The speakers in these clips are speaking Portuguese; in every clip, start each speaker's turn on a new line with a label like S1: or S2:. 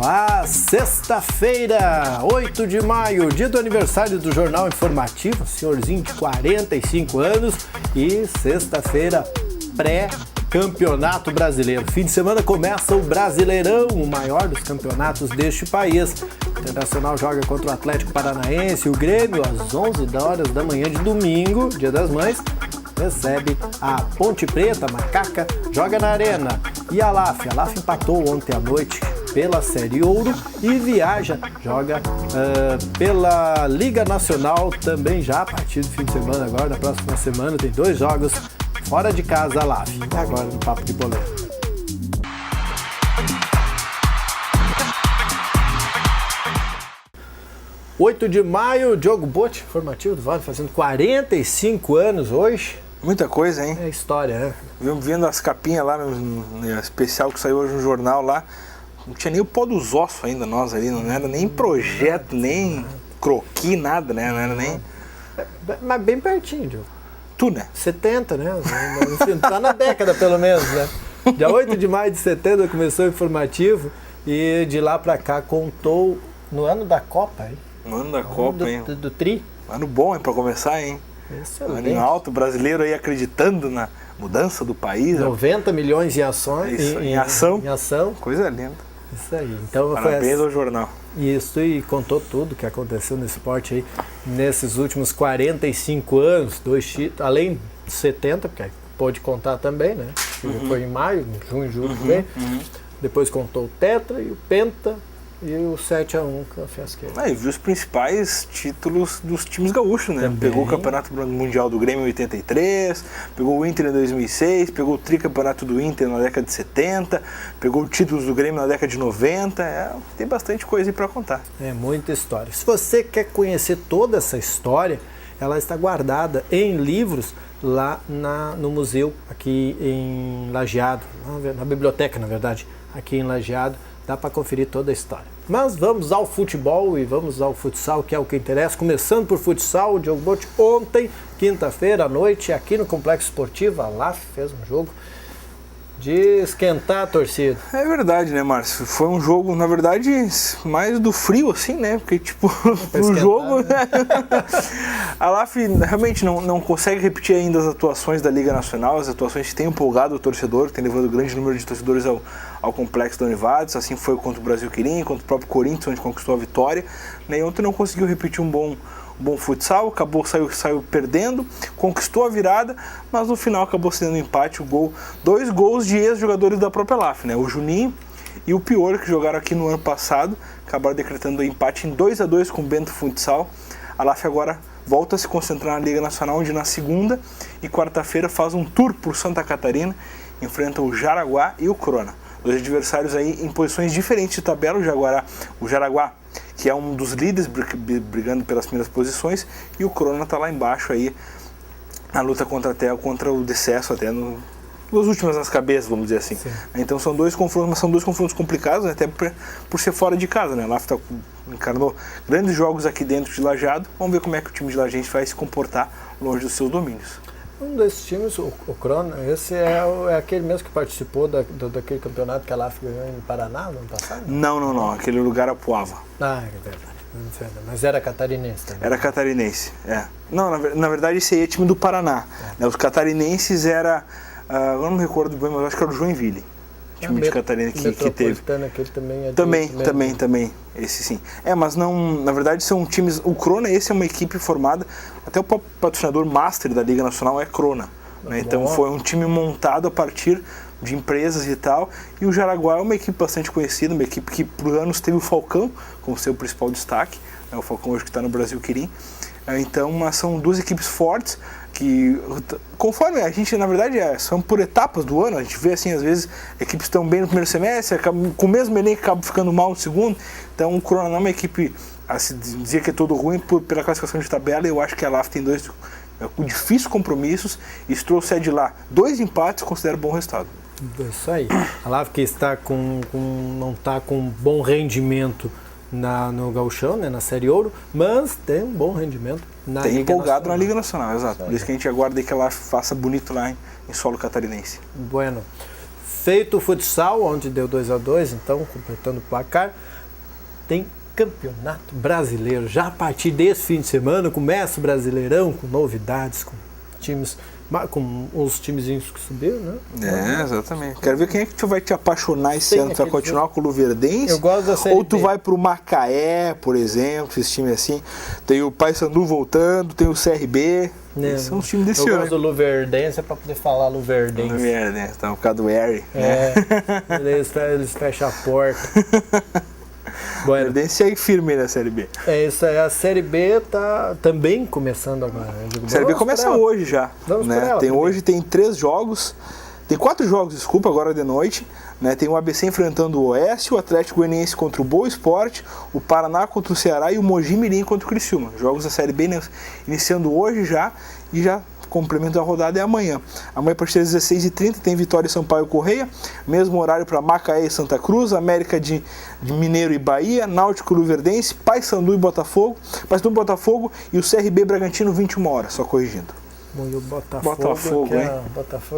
S1: lá, sexta-feira, 8 de maio, dia do aniversário do Jornal Informativo, senhorzinho de 45 anos e sexta-feira pré-campeonato brasileiro. Fim de semana começa o Brasileirão, o maior dos campeonatos deste país. O Internacional joga contra o Atlético Paranaense, o Grêmio às 11 horas da manhã de domingo, dia das mães, recebe a Ponte Preta, Macaca, joga na Arena. E a LAF empatou ontem à noite pela Série Ouro e viaja, joga pela Liga Nacional também já a partir do fim de semana. Agora, na próxima semana, tem 2 jogos fora de casa, a LAF. E agora no Papo de Boleiro. (8 de maio, Diogo Botti, informativo do Vale, fazendo 45 anos hoje.
S2: Muita coisa, hein?
S1: É história, né?
S2: Vendo as capinhas lá no especial que saiu hoje no jornal lá. Não tinha nem o pó dos ossos ainda, nós ali. Não era nem projeto, nem croqui, nada, né? Não era nem...
S1: Mas bem pertinho, Diogo.
S2: Tu, né?
S1: 70, né? Enfim, tá na década, pelo menos, né? Dia 8 de maio de 70 começou o informativo e de lá pra cá contou no ano da Copa, hein?
S2: No ano da Copa, hein?
S1: Do Tri.
S2: Ano bom, hein? Pra começar, hein?
S1: Excelente.
S2: Ano alto, brasileiro aí acreditando na mudança do país.
S1: 90 milhões em ações.
S2: Em ação.
S1: Em ação.
S2: Coisa linda.
S1: Isso aí. Então,
S2: parabéns ao jornal.
S1: Isso, e contou tudo que aconteceu nesse esporte aí nesses últimos 45 anos, 2 títulos, além de 70, porque pôde contar também, né? Foi em maio, junho, julho, Depois contou o Tetra e o Penta e o 7-1 que a Fiasqueira.
S2: E viu os principais títulos dos times gaúchos, né?
S1: Também.
S2: Pegou o Campeonato Mundial do Grêmio em 83, pegou o Inter em 2006, pegou o tricampeonato do Inter na década de 70, pegou títulos do Grêmio na década de 90, tem bastante coisa aí pra contar.
S1: É muita história. Se você quer conhecer toda essa história, ela está guardada em livros lá no museu, aqui em Lajeado, na biblioteca, na verdade, aqui em Lajeado. Dá para conferir toda a história. Mas vamos ao futebol e vamos ao futsal, que é o que interessa. Começando por futsal, o Diogo Botti ontem, quinta-feira à noite, aqui no Complexo Esportivo, a LAF fez um jogo de esquentar a torcida.
S2: É verdade, né, Márcio? Foi um jogo, na verdade, mais do frio, assim, né? Porque, tipo, o jogo... Né? A LAF realmente não consegue repetir ainda as atuações da Liga Nacional, as atuações que têm empolgado o torcedor, que tem levado grande número de torcedores ao Complexo da Univates. Assim foi contra o Brasil Quirim, contra o próprio Corinthians, onde conquistou a vitória. E ontem não conseguiu repetir um bom futsal, saiu perdendo, conquistou a virada, mas no final acabou sendo um empate, 2 gols de ex-jogadores da própria LAF, né? O Juninho e o Pior, que jogaram aqui no ano passado, acabaram decretando o empate em 2-2 com o Bento Futsal. A LAF agora volta a se concentrar na Liga Nacional, onde na segunda e quarta-feira faz um tour por Santa Catarina, enfrenta o Jaraguá e o Crona. 2 adversários aí em posições diferentes de tabela, o Jaraguá, que é um dos líderes brigando pelas primeiras posições, e o Crona está lá embaixo aí na luta contra o decesso até nas últimas nas cabeças, vamos dizer assim. Sim. Então são 2 confrontos, mas são 2 confrontos complicados, né, até por ser fora de casa, né? A LAF encarnou grandes jogos aqui dentro de Lajeado. Vamos ver como é que o time de Lajeado vai se comportar longe dos seus domínios.
S1: Um desses times, o Crona, esse é aquele mesmo que participou daquele campeonato que a LAF ganhou em Paraná no ano passado?
S2: Não. Aquele lugar Apuava.
S1: Ah, é verdade. Mas era catarinense também.
S2: Era catarinense, é. Não, na verdade esse aí é time do Paraná. Né? Os catarinenses era... eu não me recordo bem, mas acho que era o Joinville. Time de Catarina que teve.
S1: Aquele também é
S2: Também. Esse sim. Mas não, na verdade são times. O Crona, esse é uma equipe formada, até o próprio patrocinador master da Liga Nacional é Crona. Né? Então foi um time montado a partir de empresas e tal. E o Jaraguá é uma equipe bastante conhecida, uma equipe que por anos teve o Falcão como seu principal destaque. Né? O Falcão hoje que está no Brasil Quirim. Então são 2 equipes fortes que, conforme a gente, na verdade, são por etapas do ano. A gente vê assim, às vezes, equipes estão bem no primeiro semestre, acabam, com o mesmo elenco acabam ficando mal no segundo. Então o Crona não é uma equipe a se dizer que é todo ruim pela classificação de tabela. Eu acho que a LAF tem 2 difíceis compromissos e se trouxer de lá 2 empates, considero bom resultado.
S1: Isso aí. A LAF que está não está com bom rendimento no Gauchão, né, na Série Ouro, mas tem um bom rendimento na Liga
S2: empolgado
S1: Nacional.
S2: Na Liga Nacional, exato. Por isso que a gente aguarda que ela faça bonito lá em solo catarinense.
S1: Bueno. feito o futsal, onde deu 2-2, então, completando o placar, tem Campeonato Brasileiro. Já a partir desse fim de semana começa o Brasileirão com novidades, com os timezinhos que subiram, né?
S2: Exatamente. Quero ver quem é que tu vai te apaixonar esse ano. Tu vai continuar com o Luverdense?
S1: Eu gosto da Série
S2: Ou tu
S1: B.
S2: vai pro Macaé, por exemplo, esse time assim. Tem o Paysandu voltando, tem o CRB. Esses são os times desse ano.
S1: Eu gosto do Luverdense para poder falar Luverdense.
S2: Luverdense, tá por causa do Harry.
S1: Eles fecham a porta.
S2: Bueno. Luverdense segue firme aí na Série B.
S1: É isso aí, a Série B tá também começando agora.
S2: A Série B começa hoje já.
S1: Vamos por ela,
S2: hoje tem 3 jogos. Tem 4 jogos, desculpa, agora de noite. Né? Tem o ABC enfrentando o Oeste, o Atlético Goianiense contra o Boa Esporte, o Paraná contra o Ceará e o Mogi Mirim contra o Criciúma. Jogos da Série B iniciando hoje já e já complemento da rodada é amanhã. Amanhã, a partir das 16h30, tem Vitória e Sampaio Correia, mesmo horário para Macaé e Santa Cruz, América de Mineiro e Bahia, Náutico e Luverdense, Paysandu e Botafogo, e o CRB Bragantino 21 horas, só corrigindo.
S1: E o Botafogo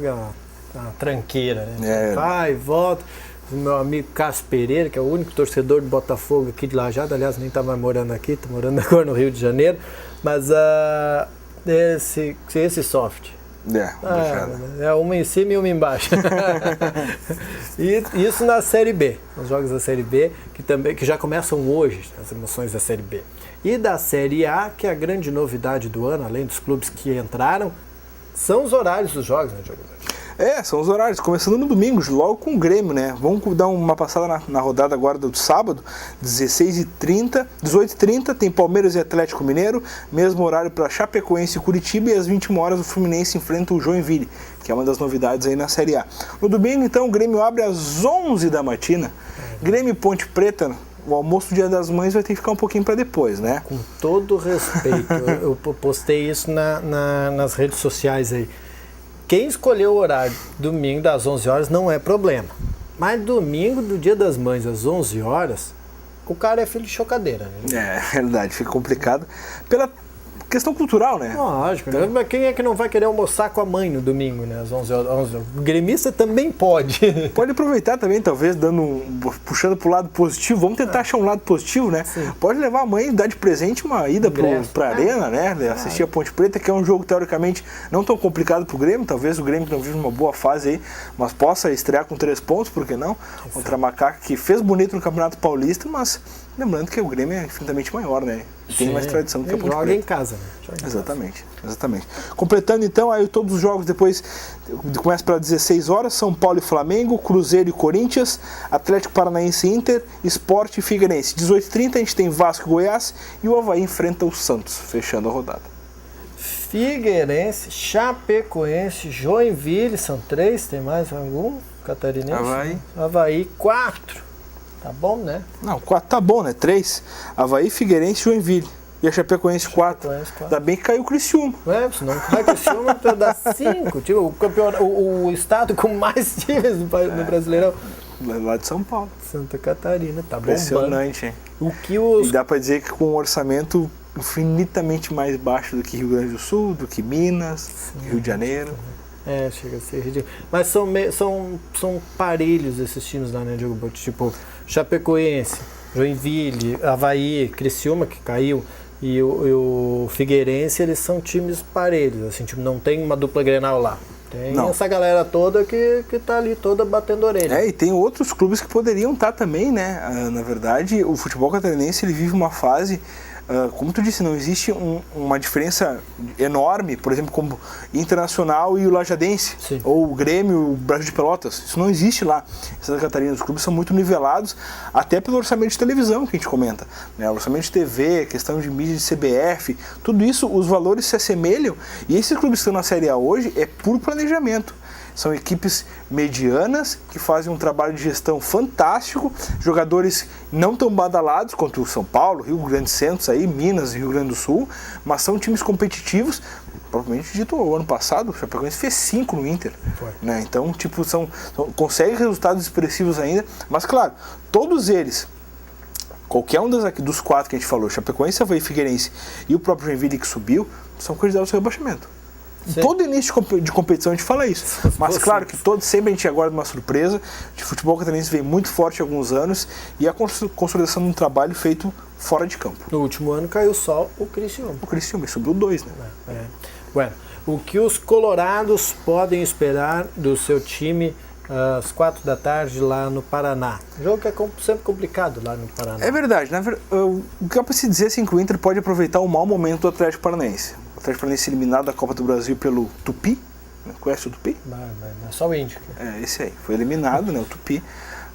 S1: é uma tranqueira, né? Vai, volta. O meu amigo Cássio Pereira, que é o único torcedor do Botafogo aqui de Lajeado, aliás, nem está mais morando aqui, está morando agora no Rio de Janeiro, mas esse soft. Uma em cima e uma embaixo. E isso na Série B, os jogos da Série B, que já começam hoje, as emoções da Série B. E da Série A, que é a grande novidade do ano, além dos clubes que entraram, são os horários dos jogos, né, Diogo?
S2: São os horários, começando no domingo, logo com o Grêmio, né? Vamos dar uma passada na rodada agora do sábado, 16h30, 18h30, tem Palmeiras e Atlético Mineiro, mesmo horário para Chapecoense e Curitiba, e às 21 horas o Fluminense enfrenta o Joinville, que é uma das novidades aí na Série A. No domingo, então, o Grêmio abre às 11 da matina, Grêmio e Ponte Preta. O almoço do Dia das Mães vai ter que ficar um pouquinho para depois, né?
S1: Com todo respeito, eu postei isso nas redes sociais aí. Quem escolheu o horário domingo das 11 horas não é problema. Mas domingo do Dia das Mães às 11 horas, o cara é filho de chocadeira, né?
S2: É verdade, fica complicado. Pela questão cultural, né?
S1: Lógico, então, quem é que não vai querer almoçar com a mãe no domingo, né? Às 11 horas. O gremista também pode.
S2: Pode aproveitar também, talvez, puxando pro lado positivo. Vamos tentar achar um lado positivo, né?
S1: Sim.
S2: Pode levar a mãe e dar de presente uma ida pra arena, né? Assistir a Ponte Preta, que é um jogo, teoricamente, não tão complicado pro Grêmio. Talvez o Grêmio não vive uma boa fase aí, mas possa estrear com 3 pontos, por que não? Contra a Macaca, que fez bonito no Campeonato Paulista, mas lembrando que o Grêmio é infinitamente maior, né? Tem mais tradição do que a Ponte Preta.
S1: Joga em casa, né?
S2: Exatamente. Completando então, aí todos os jogos depois começa para 16 horas, São Paulo e Flamengo, Cruzeiro e Corinthians, Atlético Paranaense e Inter, Sport e Figueirense. 18h30 a gente tem Vasco e Goiás e o Avaí enfrenta o Santos, fechando a rodada.
S1: Figueirense, Chapecoense, Joinville, são 3, tem mais algum? Catarinense? Avaí 4. Tá bom, né?
S2: Não, 4 tá bom, né? 3. Avaí, Figueirense e Joinville. E a Chapecoense 4. Ainda bem que caiu o Criciúma.
S1: Se não cai o Criciúma, dá 5. Tipo, o estado com mais times no Brasileirão.
S2: Lá de São Paulo.
S1: Santa Catarina, tá bom.
S2: Impressionante, hein? E dá pra dizer que com um orçamento infinitamente mais baixo do que Rio Grande do Sul, do que Minas, Rio de Janeiro.
S1: Chega a ser ridículo. Mas são parelhos esses times lá, né, Diogo? Tipo, Chapecoense, Joinville, Avaí, Criciúma, que caiu, e o Figueirense, eles são times parelhos, assim, tipo, não tem uma dupla Grenal lá. Tem essa galera toda que tá ali toda batendo orelha.
S2: E tem outros clubes que poderiam estar também, né? Na verdade, o futebol catarinense, ele vive uma fase... como tu disse, não existe uma diferença enorme, por exemplo, como Internacional e o Lajadense, ou o Grêmio e o Brasil de Pelotas. Isso não existe lá em Santa Catarina. Os clubes são muito nivelados, até pelo orçamento de televisão que a gente comenta, né? O orçamento de TV, questão de mídia de CBF, tudo isso, os valores se assemelham, e esses clubes que estão na Série A hoje é puro planejamento. São equipes medianas que fazem um trabalho de gestão fantástico, jogadores não tão badalados quanto o São Paulo, Rio Grande do Centro, aí, Minas e Rio Grande do Sul, mas são times competitivos. Propriamente dito, o ano passado o Chapecoense fez 5 no Inter, né? Então, tipo, consegue resultados expressivos ainda, mas claro, todos eles, qualquer um dos 4 que a gente falou, Chapecoense, Avaí, Figueirense e o próprio Joinville que subiu, são candidatos ao rebaixamento. Todo início de competição a gente fala isso. Mas claro que sempre a gente aguarda uma surpresa. O futebol catarinense vem muito forte há alguns anos e a consolidação de um trabalho feito fora de campo.
S1: No último ano caiu só o Criciúma.
S2: O Criciúma subiu 2, né?
S1: Bueno, o que os colorados podem esperar do seu time às 4 da tarde lá no Paraná? Jogo que é sempre complicado lá no Paraná.
S2: É verdade. O que eu preciso dizer é que o Inter pode aproveitar o mau momento do Atlético Paranaense. O Atlético Paranaense eliminado da Copa do Brasil pelo Tupi. Conhece o Tupi?
S1: É só o Índio.
S2: Esse aí. Foi eliminado, né? O Tupi.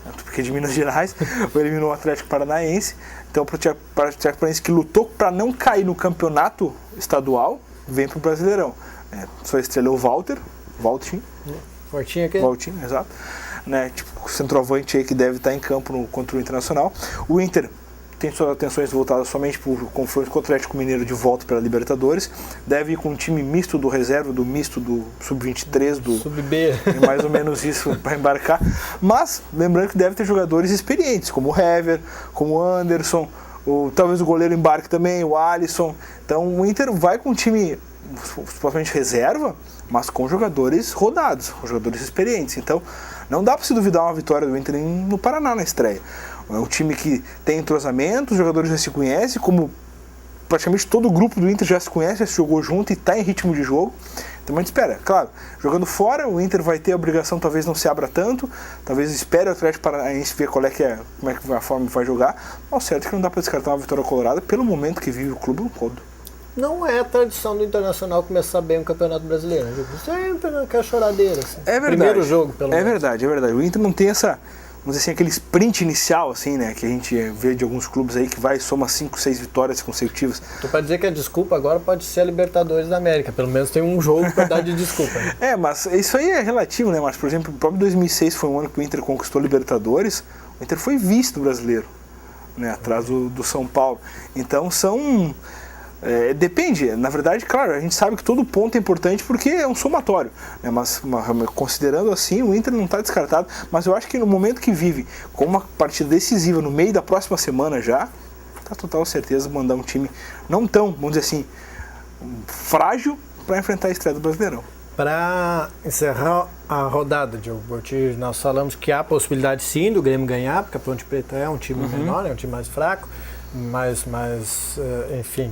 S2: O Tupi que é de Minas Gerais. Eliminou o Atlético Paranaense. Então o Atlético Paranaense que lutou para não cair no campeonato estadual, vem para o Brasileirão. Sua estrela é o Valtinho.
S1: Fortinho aqui?
S2: Valtinho, exato. Né? Tipo, o centroavante aí que deve estar em campo contra o Internacional. O Inter tem suas atenções voltadas somente para o confronto com o Atlético Mineiro de volta pela Libertadores. Deve ir com um time misto do reserva, do misto do Sub-23, do
S1: Sub-B.
S2: É mais ou menos isso para embarcar. Mas, lembrando que deve ter jogadores experientes, como o Hever, como o Anderson, talvez o goleiro embarque também, o Alisson. Então o Inter vai com um time supostamente reserva, mas com jogadores rodados, com jogadores experientes. Então não dá para se duvidar uma vitória do Inter no Paraná na estreia. É um time que tem entrosamento, os jogadores já se conhecem, como praticamente todo o grupo do Inter já se conhece, já se jogou junto e está em ritmo de jogo. Então a gente espera, claro, jogando fora, o Inter vai ter a obrigação, talvez não se abra tanto, talvez espere o Atlético Paranaense ver como é que a forma vai jogar, mas o certo é que não dá para descartar uma vitória colorada pelo momento que vive o clube no todo.
S1: Não é a tradição do Internacional começar bem o Campeonato Brasileiro. Sempre naquela choradeira. Assim.
S2: É verdade.
S1: Primeiro jogo, pelo menos.
S2: É verdade. O Inter não tem essa, vamos dizer assim, aquele sprint inicial, assim, né? Que a gente vê de alguns clubes aí que vai e soma 5, 6 vitórias consecutivas.
S1: Então pode dizer que a desculpa agora pode ser a Libertadores da América. Pelo menos tem um jogo para dar de desculpa. Né?
S2: Mas isso aí é relativo, né? Mas, por exemplo, o próprio 2006 foi um ano que o Inter conquistou a Libertadores. O Inter foi vice do brasileiro, né? Atrás do São Paulo. Então depende, na verdade, claro, a gente sabe que todo ponto é importante porque é um somatório, né? Mas considerando assim, o Inter não está descartado, mas eu acho que no momento que vive, com uma partida decisiva no meio da próxima semana já, está total certeza de mandar um time não tão, vamos dizer assim, frágil para enfrentar a estreia do Brasileirão.
S1: Para encerrar a rodada, Diogo Borti, nós falamos que há possibilidade sim do Grêmio ganhar, porque a Ponte Preta é um time menor, é um time mais fraco, mas enfim,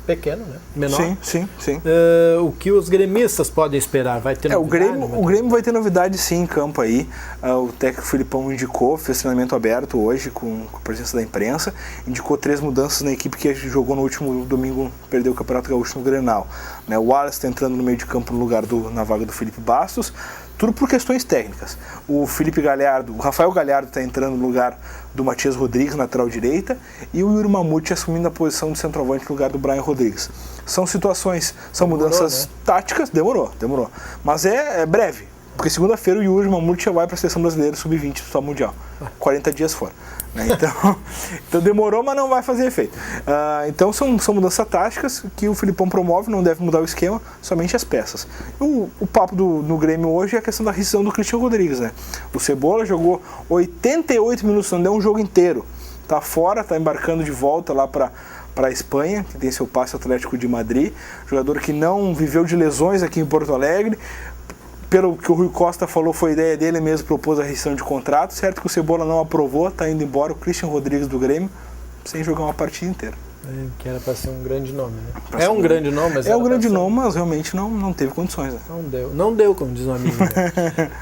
S1: pequeno, né? Menor.
S2: Sim.
S1: O que os gremistas podem esperar? Vai ter novidade?
S2: O Grêmio vai ter novidade sim em campo aí. O técnico Filipão indicou, fez treinamento aberto hoje com a presença da imprensa, indicou 3 mudanças na equipe que jogou no último domingo, perdeu o Campeonato Gaúcho no Grenal. O Wallace está entrando no meio de campo no lugar na vaga do Felipe Bastos, tudo por questões técnicas. O Rafael Galhardo está entrando no lugar do Matias Rodrigues, lateral direita, e o Yuri Mamute assumindo a posição de centroavante no lugar do Brian Rodrigues. São mudanças táticas, demorou, mas é breve, porque segunda-feira o Yuri Mamute já vai para a seleção brasileira sub-20 do Mundial, 40 dias fora. Então demorou, mas não vai fazer efeito. Então são mudanças táticas que o Filipão promove, não deve mudar o esquema, somente as peças. O papo no Grêmio hoje é a questão da rescisão do Christian Rodrigues, né? O Cebola jogou 88 minutos, não deu um jogo inteiro. Tá fora, tá embarcando de volta lá para a Espanha, que tem seu passe Atlético de Madrid. Jogador que não viveu de lesões aqui em Porto Alegre. Pelo que o Rui Costa falou, foi ideia dele mesmo, propôs a rescisão de contrato. Certo que o Cebola não aprovou, está indo embora o Christian Rodrigues do Grêmio, sem jogar uma partida inteira.
S1: Que era para ser um grande nome, né? É um grande nome, mas...
S2: É um grande nome, mas realmente não teve condições. Né?
S1: Não deu, como diz um amigo.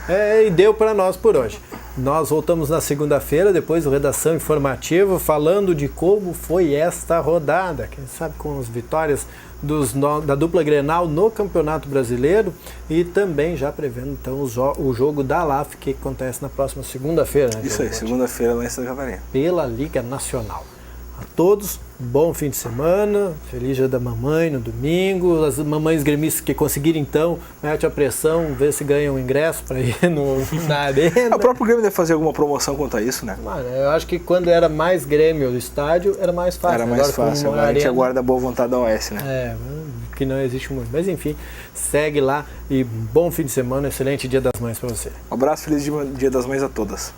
S1: Né? E deu para nós por hoje. Nós voltamos na segunda-feira, depois do Redação Informativa, falando de como foi esta rodada. Quem sabe com as vitórias da dupla Grenal no Campeonato Brasileiro e também já prevendo então o jogo da LAF que acontece na próxima segunda-feira. Né,
S2: isso aí, segunda-feira lá em Santa Catarina.
S1: Pela Liga Nacional. A todos, bom fim de semana, feliz dia da mamãe no domingo, as mamães gremistas que conseguirem então, mete a pressão, vê se ganham um ingresso para ir na arena.
S2: O próprio Grêmio deve fazer alguma promoção quanto a isso, né?
S1: Mano, eu acho que quando era mais Grêmio do estádio, era mais fácil.
S2: Era mais fácil, agora a gente aguarda a boa vontade da OS, né?
S1: Que não existe muito. Mas enfim, segue lá e bom fim de semana, excelente Dia das Mães para você.
S2: Um abraço, feliz Dia das Mães a todas.